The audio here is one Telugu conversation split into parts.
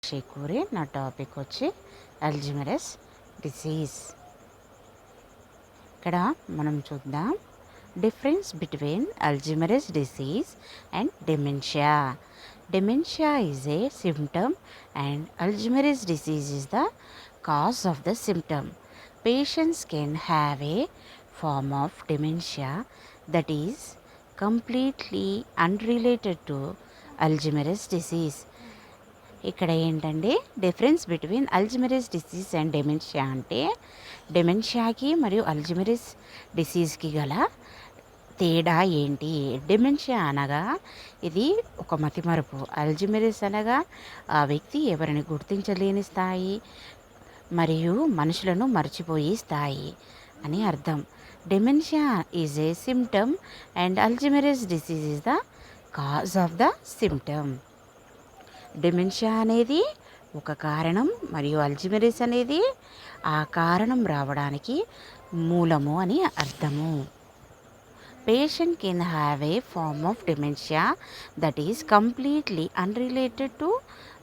చేకూరే నా టాపిక్ వచ్చి అల్జిమరస్ డిసీజ్. ఇక్కడ మనం చూద్దాం difference between Alzheimer's disease and dementia. Dementia is a symptom and Alzheimer's disease is the cause of the symptom. Patients can have a form of dementia that is completely unrelated to Alzheimer's disease. ఇక్కడ ఏంటంటే difference between Alzheimer's disease and dementia అంటే డెమెన్షియాకి మరియు అల్జిమరస్ డిసీజ్కి గల తేడా ఏంటి? డెమెన్షియా అనగా ఇది ఒక మతిమరుపు, అల్జిమరస్ అనగా ఆ వ్యక్తి ఎవరిని గుర్తించలేని స్థాయి మరియు మనుషులను మర్చిపోయే స్థాయి అని అర్థం. Dementia is a symptom and Alzheimer's disease is the cause of the symptom. Dementia అనేది ఒక కారణం మరియు అల్జిమరస్ అనేది ఆ కారణం రావడానికి మూలము అని అర్థము. Patient can have a form of dementia that is completely unrelated to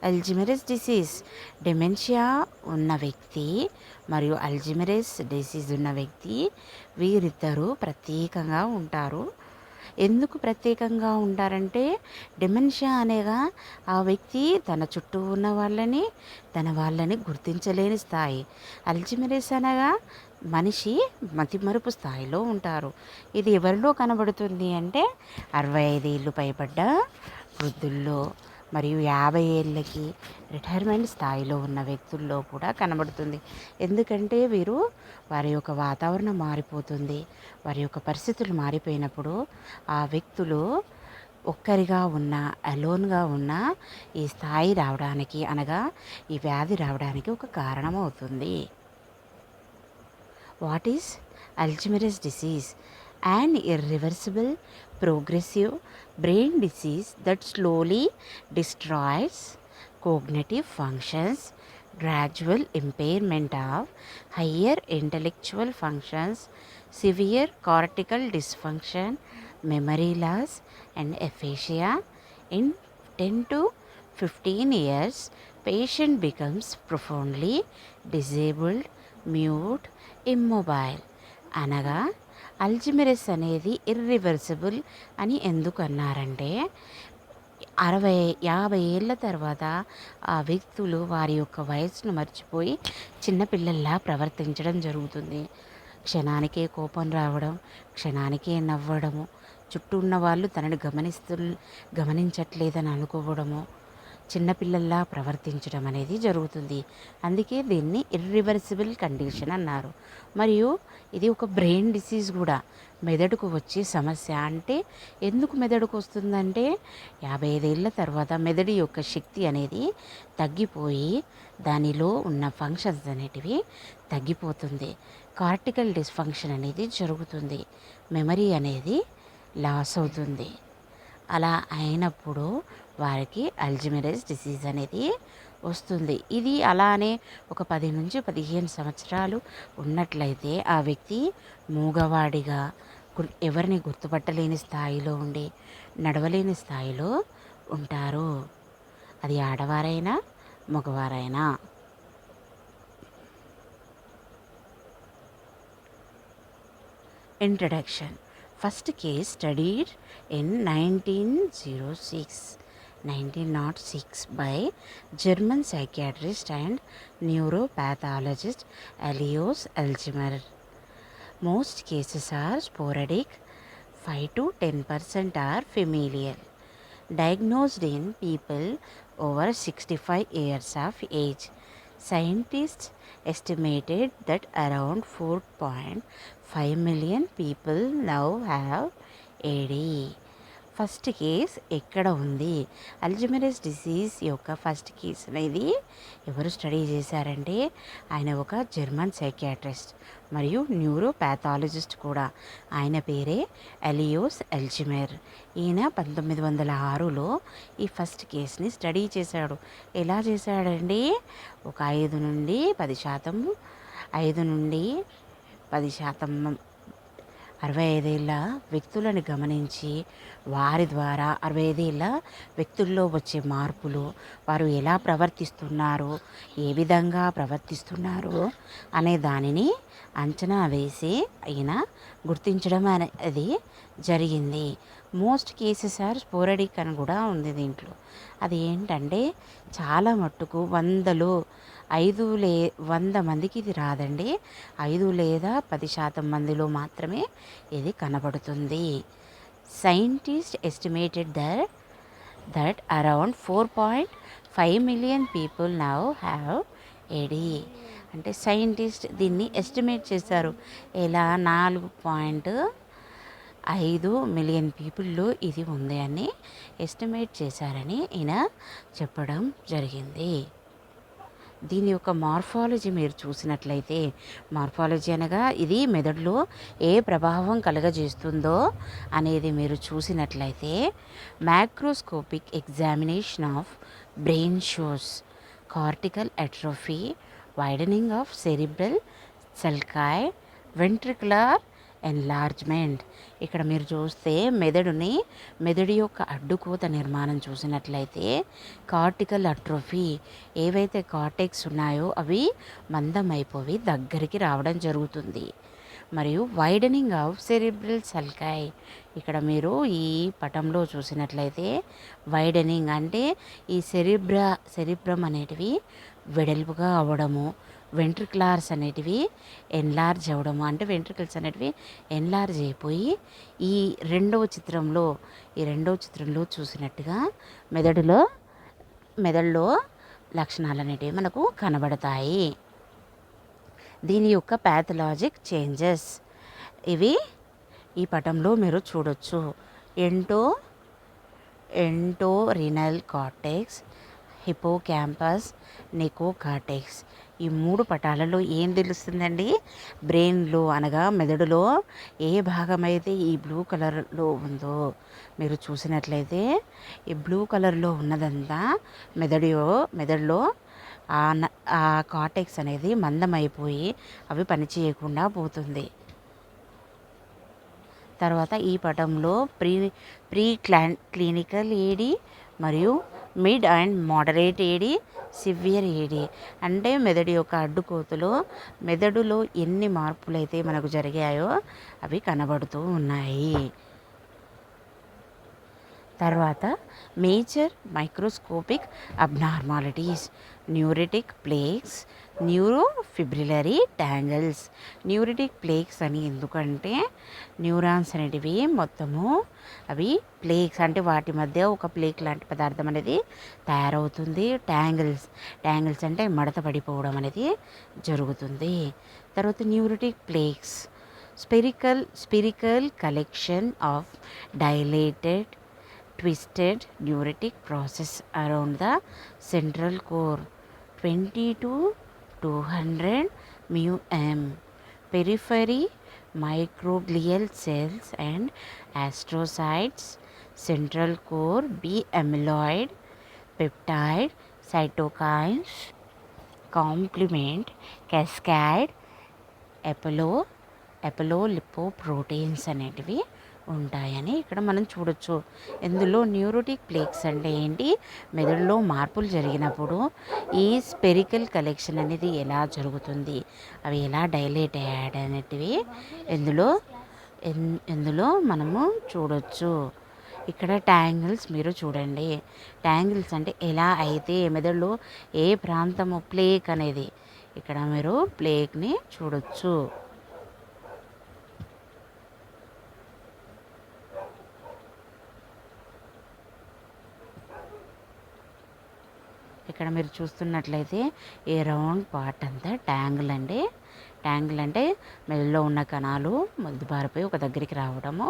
Alzheimer's disease. Dementia ఉన్న వ్యక్తి మరియు అల్జిమరస్ డిసీజ్ ఉన్న వ్యక్తి వీరిద్దరూ ప్రత్యేకంగా ఉంటారు. ఎందుకు ప్రత్యేకంగా ఉంటారంటే డెమెన్షియా అనేగా ఆ వ్యక్తి తన చుట్టూ ఉన్న వాళ్ళని గుర్తించలేని స్థాయి. అల్జిమరస్ అనగా మనిషి మతిమరుపు స్థాయిలో ఉంటారు. ఇది ఎవరిలో కనబడుతుంది అంటే 65 ఏళ్ళు పైబడ్డ వృద్ధుల్లో మరియు 50 ఏళ్ళకి రిటైర్మెంట్ స్థాయిలో ఉన్న వ్యక్తుల్లో కూడా కనబడుతుంది. ఎందుకంటే వారి యొక్క వాతావరణం మారిపోతుంది, వారి యొక్క పరిస్థితులు మారిపోయినప్పుడు ఆ వ్యక్తులు ఒక్కరిగా ఉన్న అలోన్గా ఉన్న ఈ స్థాయి రావడానికి అనగా ఈ వ్యాధి రావడానికి ఒక కారణం అవుతుంది. What is Alzheimer's disease? An irreversible, progressive brain disease that slowly destroys cognitive functions, gradual impairment of higher intellectual functions, severe cortical dysfunction, memory loss, and aphasia. In 10 to 15 years, patient becomes profoundly disabled, mute, immobile. అనగా అల్జిమరస్ అనేది ఇర్రివర్సిబుల్ అని ఎందుకు అన్నారంటే 50 ఏళ్ళ తర్వాత ఆ వ్యక్తులు వారి యొక్క వయసును మర్చిపోయి చిన్నపిల్లల్లా ప్రవర్తించడం జరుగుతుంది. క్షణానికే కోపం రావడం, క్షణానికే నవ్వడము, చుట్టూ ఉన్న వాళ్ళు తనని గమనించట్లేదని అనుకోవడము, చిన్నపిల్లల్లా ప్రవర్తించడం అనేది జరుగుతుంది. అందుకే దీన్ని ఇర్రివర్సిబుల్ కండిషన్ అన్నారు. మరియు ఇది ఒక బ్రెయిన్ డిసీజ్ కూడా, మెదడుకు వచ్చే సమస్య. అంటే ఎందుకు మెదడుకు వస్తుందంటే 55 ఏళ్ళ తర్వాత మెదడు యొక్క శక్తి అనేది తగ్గిపోయి దానిలో ఉన్న ఫంక్షన్స్ అనేటివి తగ్గిపోతుంది. కార్టికల్ డిస్ఫంక్షన్ అనేది జరుగుతుంది, మెమరీ అనేది లాస్ అవుతుంది. అలా అయినప్పుడు వారికి అల్జిమరస్ డిసీజ్ అనేది వస్తుంది. ఇది అలానే ఒక 10 నుంచి 15 సంవత్సరాలు ఉన్నట్లయితే ఆ వ్యక్తి మూగవాడిగా ఎవరిని గుర్తుపట్టలేని స్థాయిలో ఉండి నడవలేని స్థాయిలో ఉంటారు. అది ఆడవారైనా మగవారైనా. Introduction. First case studied in 1906 by German psychiatrist and neuropathologist Alois Alzheimer. Most cases are sporadic, 5 to 10% are familial. Diagnosed in people over 65 years of age. Scientists estimated that around 4.5 million people now have AD. First case ఎక్కడ ఉంది? అల్జిమరస్ డిసీజ్ యొక్క ఫస్ట్ కేస్ అనేది ఎవరు స్టడీ చేశారంటే ఆయన ఒక జర్మన్ సైకియాట్రిస్ట్ మరియు న్యూరోపాథాలజిస్ట్ కూడా. ఆయన పేరే అలియోస్ అల్జిమర్. ఈయన 1906లో ఈ ఫస్ట్ కేస్ని స్టడీ చేశాడు. ఎలా చేశాడండి? ఒక 5 నుండి 10% 65 ఏళ్ళ వ్యక్తులను గమనించి వారి ద్వారా 65 ఏళ్ళ వ్యక్తుల్లో వచ్చే మార్పులు, వారు ఎలా ప్రవర్తిస్తున్నారు, ఏ విధంగా ప్రవర్తిస్తున్నారు అనే దానిని అంచనా వేసి ఈయన గుర్తించడం అనేది జరిగింది. మోస్ట్ కేసెస్ ఆర్ స్పోరడిక్ అని కూడా ఉంది దీంట్లో. అది ఏంటంటే చాలా మట్టుకు 100 మందికి ఇది రాదండి. 5 లేదా 10% మందిలో మాత్రమే ఇది కనబడుతుంది. Scientist estimated that around 4.5 million people now have AD. అంటే సైంటిస్ట్ దీన్ని ఎస్టిమేట్ చేశారు. ఎలా? 4.5 మిలియన్ పీపుల్లో ఇది ఉంది అని ఎస్టిమేట్ చేశారని ఈయన చెప్పడం జరిగింది. దీని యొక్క మార్ఫాలజీ మీరు చూసినట్లయితే, మార్ఫాలజీ అనగా ఇది మెదడులో ఏ ప్రభావం కలుగజేస్తుందో అనేది మీరు చూసినట్లయితే, macroscopic examination of brain shows cortical atrophy, widening of cerebral sulci, ventricular enlargement. ఇక్కడ మీరు చూస్తే మెదడు యొక్క అడ్డుకోత నిర్మాణం చూసినట్లయితే, కార్టికల్ అట్రోఫీ, ఏవైతే కార్టెక్స్ ఉన్నాయో అవి మందమైపోయి దగ్గరికి రావడం జరుగుతుంది. మరియు వైడనింగ్ ఆఫ్ సెరిబ్రల్ సల్కాయ్. ఇక్కడ మీరు ఈ పటంలో చూసినట్లయితే వైడనింగ్ అంటే ఈ సెరిబ్రమ్ అనేటివి వెడల్పుగా అవ్వడము, వెంట్రికులర్స్ అనేటివి ఎన్లార్జ్ అవ్వడము, అంటే వెంట్రికల్స్ అనేటివి ఎన్లార్జ్ అయిపోయి ఈ రెండవ చిత్రంలో చూసినట్టుగా మెదడులో లక్షణాలు అనేటివి మనకు కనబడతాయి. దీని యొక్క ప్యాథలాజిక్ చేంజెస్ ఇవి ఈ పటంలో మీరు చూడొచ్చు. ఎంటోరినల్ కార్టెక్స్, హిపోక్యాంపస్, నెకోకార్టెక్స్. ఈ 3 పటాలలో ఏం తెలుస్తుందండి? బ్రెయిన్లో అనగా మెదడులో ఏ భాగమైతే ఈ బ్లూ కలర్లో ఉందో మీరు చూసినట్లయితే, ఈ బ్లూ కలర్లో ఉన్నదంతా మెదడులో ఆ కార్టెక్స్ అనేది మందమైపోయి అవి పనిచేయకుండా పోతుంది. తర్వాత ఈ పటంలో ప్రీ క్లినికల్ ఏడి మరియు mid and moderate AD, severe AD. అంటే మెదడు యొక్క అడ్డుకోతలో మెదడులో ఎన్ని మార్పులు అయితే మనకు జరిగాయో అవి కనబడుతూ ఉన్నాయి. తర్వాత major microscopic abnormalities, neuritic plaques, neurofibrillary tangles. Neuritic plaques అని ఎందుకంటే న్యూరాన్స్ అనేటివి మొత్తము అవి ప్లేక్స్ అంటే వాటి మధ్య ఒక ప్లేక్ లాంటి పదార్థం అనేది తయారవుతుంది. ట్యాంగిల్స్ అంటే మడత పడిపోవడం అనేది జరుగుతుంది. తర్వాత neuritic plaques spherical collection of dilated twisted neuritic process around the central core, 20 to 200 μm. Periphery microglial cells and astrocytes. Central core B amyloid peptide cytokines complement cascade అపోలిపోప్రోటీన్స్ అనేటివి ఉంటాయని ఇక్కడ మనం చూడొచ్చు. ఇందులో న్యూరోటిక్ ప్లేక్స్ అంటే ఏంటి? మెదడులో మార్పులు జరిగినప్పుడు ఈ స్పెరికల్ కలెక్షన్ అనేది ఎలా జరుగుతుంది, అవి ఎలా డైలేట్ అయ్యాడు అనేటివి ఇందులో మనము చూడొచ్చు. ఇక్కడ ట్యాంగిల్స్ మీరు చూడండి. ట్యాంగిల్స్ అంటే ఎలా అయితే మెదడులో ఏ ప్రాంతము ప్లేక్ అనేది, ఇక్కడ మీరు ప్లేక్ని చూడొచ్చు. ఇక్కడ మీరు చూస్తున్నట్లయితే ఈ రౌండ్ పార్ట్ అంతా ట్యాంగిల్ అంటే మెదడులో ఉన్న కణాలు మధ్యబారిపోయి ఒక దగ్గరికి రావడము,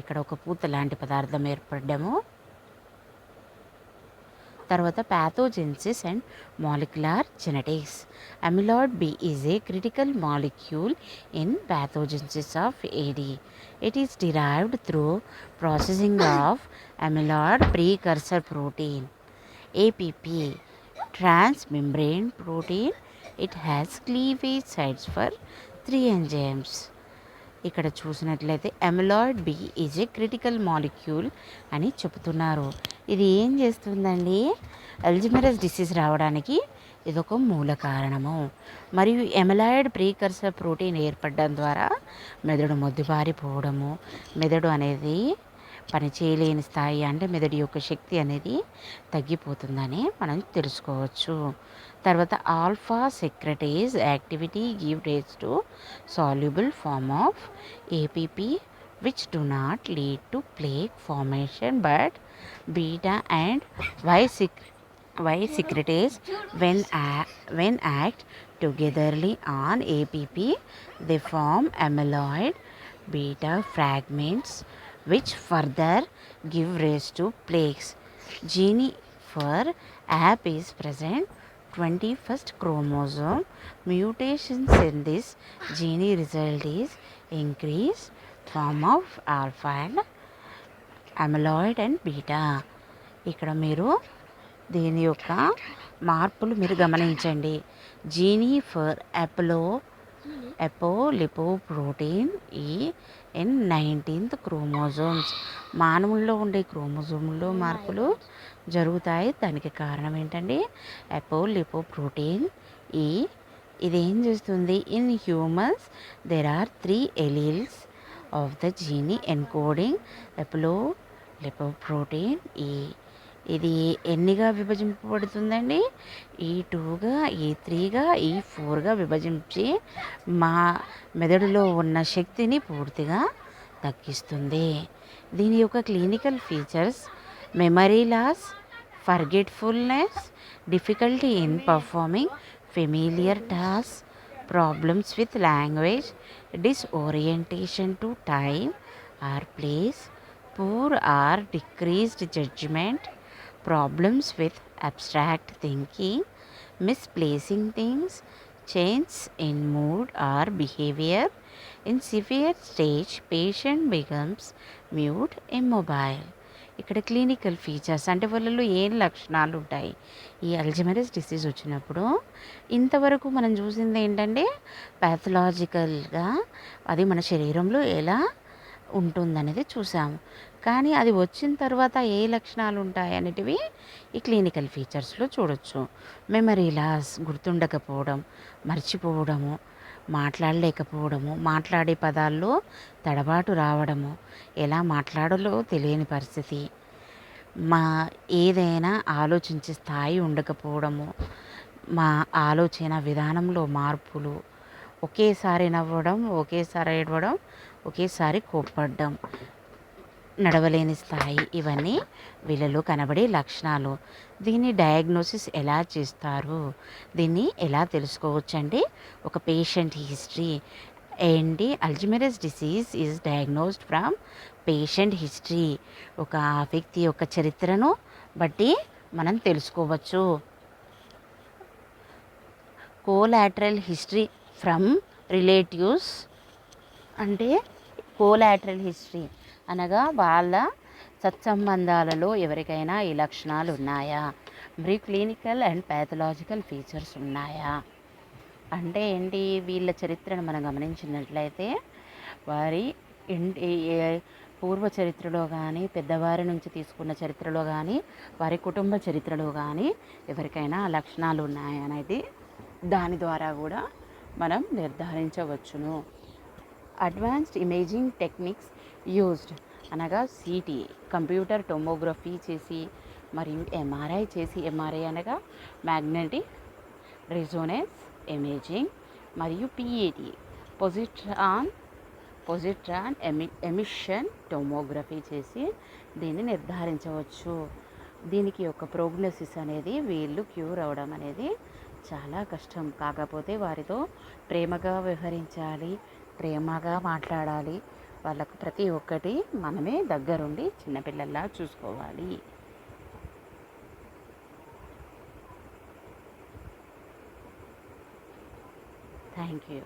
ఇక్కడ ఒక పూత లాంటి పదార్థం ఏర్పడము. తర్వాత pathogenesis and molecular genetics. Amyloid B is a critical molecule in pathogenesis of AD. It is derived through processing of amyloid precursor protein APP, transmembrane protein. It has cleavage sites for 3 enzymes. ఇక్కడ చూసినట్లయితే amyloid B is a critical molecule అని చెబుతున్నారు. ఇది ఏం చేస్తుందండి, అల్జిమరస్ డిసీజ్ రావడానికి ఇదొక మూల కారణము. మరియు ఎమిలాయిడ్ ప్రీకర్సర్ ప్రోటీన్ ఏర్పడడం ద్వారా మెదడు మొద్దుబారిపోవడము, మెదడు అనేది పని చేయలేని స్థాయి, అంటే మెదడు యొక్క శక్తి అనేది తగ్గిపోతుందని మనం తెలుసుకోవచ్చు. తర్వాత alpha secretase activity give rise to soluble form of APP which do not lead to plaque formation, but beta and Y secretase when act togetherly on APP they form amyloid beta fragments which further give rise to plaques. Gene for AP is present 21st chromosome. Mutations in this gene result is increased form of alpha and amyloid and beta. ఇక్కడ మీరు దీని యొక్క మార్పులు మీరు గమనించండి. జీనీ ఫర్ ఎపోలిపోప్రోటీన్ ఈ ఇన్ 19th క్రోమోజోమ్స్. మానవుల్లో ఉండే క్రోమోజోమ్లో మార్పులు జరుగుతాయి. దానికి కారణం ఏంటండి, ఎపోలిపోప్రోటీన్ ఈ. ఇది ఏం చేస్తుంది, in humans there are 3 alleles of the gene encoding apolipoprotein E. ఇది ఎన్నిగా విభజింపబడుతుందండి, E2గా, E3గా, E4గా విభజించి మా మెదడులో ఉన్న శక్తిని పూర్తిగా తగ్గిస్తుంది. దీని యొక్క clinical features memory loss, forgetfulness, difficulty in performing familiar task, problems with language, disorientation to time or place, poor or decreased judgment, problems with abstract thinking, misplacing things, change in mood or behavior. In severe stage, patient becomes mute, immobile. ఇక్కడ క్లినికల్ ఫీచర్స్ అంటే వాళ్ళలో ఏం లక్షణాలు ఉంటాయి ఈ అల్జిమరస్ డిసీజ్ వచ్చినప్పుడు. ఇంతవరకు మనం చూసింది ఏంటంటే ప్యాథలాజికల్గా అది మన శరీరంలో ఎలా ఉంటుందనేది చూసాము. కానీ అది వచ్చిన తర్వాత ఏ లక్షణాలు ఉంటాయి అనేటివి ఈ క్లినికల్ ఫీచర్స్లో చూడొచ్చు. మెమరీ లాస్, గుర్తుండకపోవడం, మర్చిపోవడము, మాట్లాడలేకపోవడము, మాట్లాడే పదాల్లో తడబాటు రావడము, ఎలా మాట్లాడాలో తెలియని పరిస్థితి, ఏదైనా ఆలోచించే స్థాయి ఉండకపోవడము, మా ఆలోచన విధానంలో మార్పులు, ఒకేసారి నవ్వడం, ఒకేసారి ఏడవడం, ఒకేసారి కోప్పడడం, నడవలేని స్థాయి, ఇవన్నీ వీళ్ళలో కనబడే లక్షణాలు. దీన్ని డయాగ్నోసిస్ ఎలా చేస్తారు, దీన్ని ఎలా తెలుసుకోవచ్చు అంటే ఒక పేషెంట్ హిస్టరీ ఏంటి, Alzheimer's disease is diagnosed from patient history. ఒక వ్యక్తి యొక్క చరిత్రను బట్టి మనం తెలుసుకోవచ్చు. కోలాటరల్ హిస్టరీ ఫ్రమ్ రిలేటివ్స్ అంటే కోలాటరల్ హిస్టరీ అనగా వాళ్ళ సత్సంబంధాలలో ఎవరికైనా ఈ లక్షణాలు ఉన్నాయా, మరి క్లినికల్ అండ్ ప్యాథలాజికల్ ఫీచర్స్ ఉన్నాయా అంటే ఏంటి, వీళ్ళ చరిత్రను మనం గమనించినట్లయితే వారి పూర్వ చరిత్రలో కానీ, పెద్దవారి నుంచి తీసుకున్న చరిత్రలో కానీ, వారి కుటుంబ చరిత్రలో కానీ ఎవరికైనా లక్షణాలు ఉన్నాయనేది దాని ద్వారా కూడా మనం నిర్ధారించవచ్చును. అడ్వాన్స్డ్ ఇమేజింగ్ టెక్నిక్స్ యూజ్డ్ అనగా సిటీ కంప్యూటర్ టోమోగ్రఫీ చేసి మరియు ఎంఆర్ఐ చేసి, ఎంఆర్ఐ అనగా మ్యాగ్నెటిక్ రెజోనెన్స్ ఇమేజింగ్, మరియు పిఏటి పొజిట్రాన్ ఎమిషన్ టోమోగ్రఫీ చేసి దీన్ని నిర్ధారించవచ్చు. దీనికి యొక్క ప్రోగ్నోసిస్ అనేది వీళ్ళు క్యూర్ అవ్వడం అనేది చాలా కష్టం. కాకపోతే వారితో ప్రేమగా వ్యవహరించాలి, ప్రేమగా మాట్లాడాలి, వాళ్ళకు ప్రతి ఒక్కటి మనమే దగ్గరుండి చిన్నపిల్లల్లా చూసుకోవాలి. Thank you.